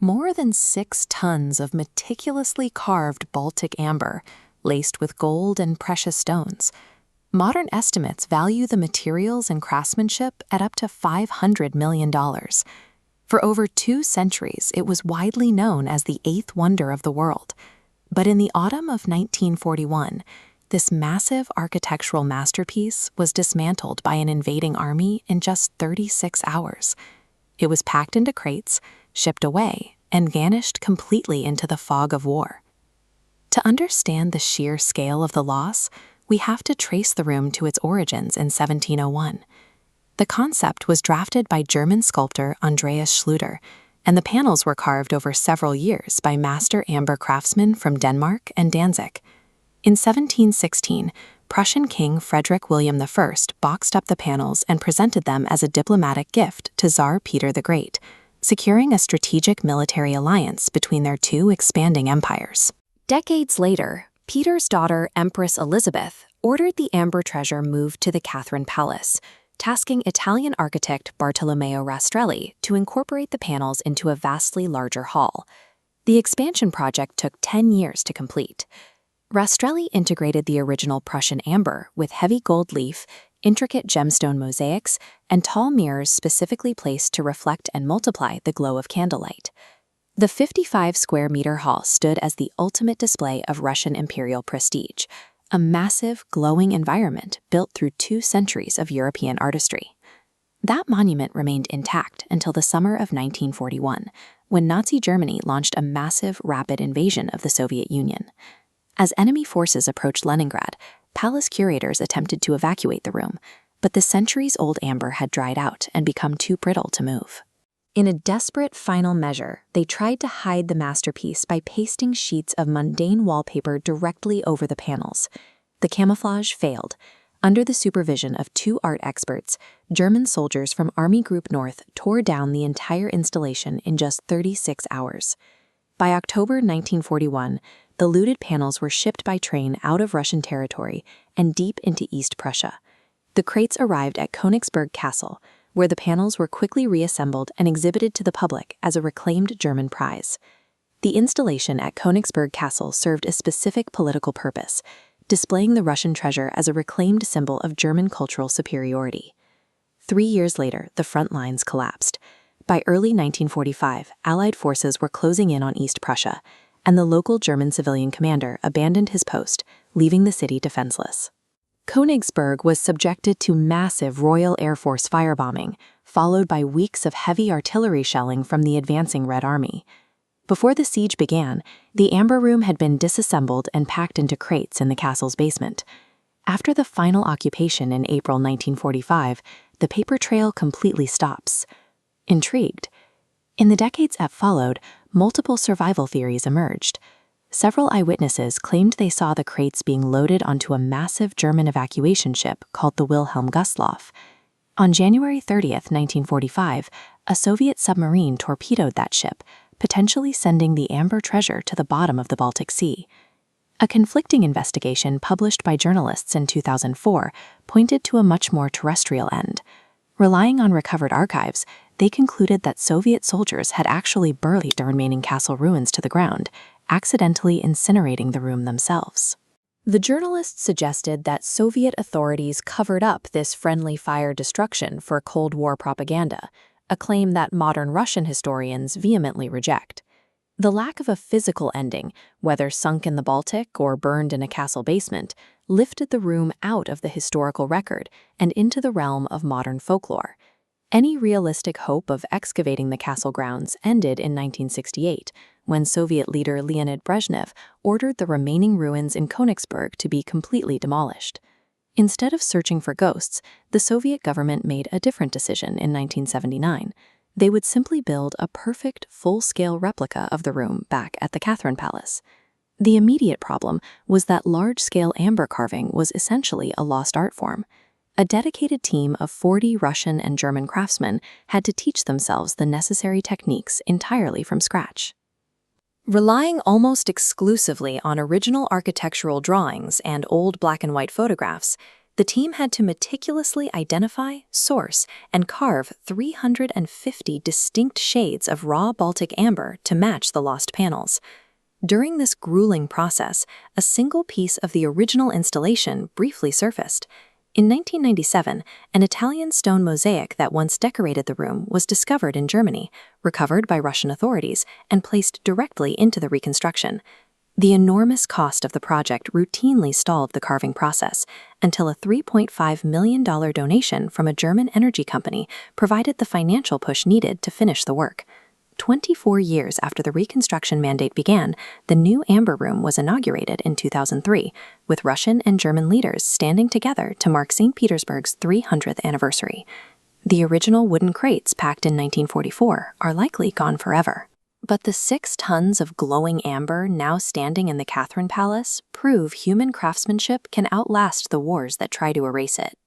More than 6 tons of meticulously carved Baltic amber, laced with gold and precious stones. Modern estimates value the materials and craftsmanship at up to $500 million. For over 2 centuries, it was widely known as the eighth wonder of the world. But in the autumn of 1941, this massive architectural masterpiece was dismantled by an invading army in just 36 hours. It was packed into crates, shipped away, and vanished completely into the fog of war. To understand the sheer scale of the loss, we have to trace the room to its origins in 1701. The concept was drafted by German sculptor Andreas Schluter, and the panels were carved over several years by master amber craftsmen from Denmark and Danzig. In 1716, Prussian King Frederick William I boxed up the panels and presented them as a diplomatic gift to Tsar Peter the Great, securing a strategic military alliance between their two expanding empires. Decades later, Peter's daughter, Empress Elizabeth, ordered the amber treasure moved to the Catherine Palace, tasking Italian architect Bartolomeo Rastrelli to incorporate the panels into a vastly larger hall. The expansion project took 10 years to complete. Rastrelli integrated the original Prussian amber with heavy gold leaf, intricate gemstone mosaics, and tall mirrors specifically placed to reflect and multiply the glow of candlelight. The 55-square-meter hall stood as the ultimate display of Russian imperial prestige, a massive, glowing environment built through 2 centuries of European artistry. That monument remained intact until the summer of 1941, when Nazi Germany launched a massive, rapid invasion of the Soviet Union. As enemy forces approached Leningrad, palace curators attempted to evacuate the room, but the centuries-old amber had dried out and become too brittle to move. In a desperate final measure, they tried to hide the masterpiece by pasting sheets of mundane wallpaper directly over the panels. The camouflage failed. Under the supervision of 2 art experts, German soldiers from Army Group North tore down the entire installation in just 36 hours. By October 1941, the looted panels were shipped by train out of Russian territory and deep into East Prussia. The crates arrived at Königsberg Castle, where the panels were quickly reassembled and exhibited to the public as a reclaimed German prize. The installation at Königsberg Castle served a specific political purpose, displaying the Russian treasure as a reclaimed symbol of German cultural superiority. 3 years later, the front lines collapsed. By early 1945, Allied forces were closing in on East Prussia, and the local German civilian commander abandoned his post, leaving the city defenseless. Königsberg was subjected to massive Royal Air Force firebombing, followed by weeks of heavy artillery shelling from the advancing Red Army. Before the siege began, the amber room had been disassembled and packed into crates in the castle's basement. After the final occupation in April 1945, the paper trail completely stops. Intrigued? In the decades that followed, multiple survival theories emerged. Several eyewitnesses claimed they saw the crates being loaded onto a massive German evacuation ship called the Wilhelm Gustloff. On January 30, 1945, a Soviet submarine torpedoed that ship, potentially sending the amber treasure to the bottom of the Baltic Sea. A conflicting investigation published by journalists in 2004 pointed to a much more terrestrial end. Relying on recovered archives, they concluded that Soviet soldiers had actually burled the remaining castle ruins to the ground, accidentally incinerating the room themselves. The journalists suggested that Soviet authorities covered up this friendly fire destruction for Cold War propaganda, a claim that modern Russian historians vehemently reject. The lack of a physical ending, whether sunk in the Baltic or burned in a castle basement, lifted the room out of the historical record and into the realm of modern folklore. Any realistic hope of excavating the castle grounds ended in 1968, when Soviet leader Leonid Brezhnev ordered the remaining ruins in Königsberg to be completely demolished. Instead of searching for ghosts, the Soviet government made a different decision in 1979. They would simply build a perfect, full-scale replica of the room back at the Catherine Palace. The immediate problem was that large-scale amber carving was essentially a lost art form. A dedicated team of 40 Russian and German craftsmen had to teach themselves the necessary techniques entirely from scratch. Relying almost exclusively on original architectural drawings and old black-and-white photographs, The team had to meticulously identify, source, and carve 350 distinct shades of raw Baltic amber to match the lost panels. During this grueling process, a single piece of the original installation briefly surfaced. In 1997, an Italian stone mosaic that once decorated the room was discovered in Germany, recovered by Russian authorities, and placed directly into the reconstruction. The enormous cost of the project routinely stalled the carving process until a $3.5 million donation from a German energy company provided the financial push needed to finish the work. 24 years after the reconstruction mandate began, the new Amber Room was inaugurated in 2003, with Russian and German leaders standing together to mark St. Petersburg's 300th anniversary. The original wooden crates packed in 1944 are likely gone forever. But the 6 tons of glowing amber now standing in the Catherine Palace prove human craftsmanship can outlast the wars that try to erase it.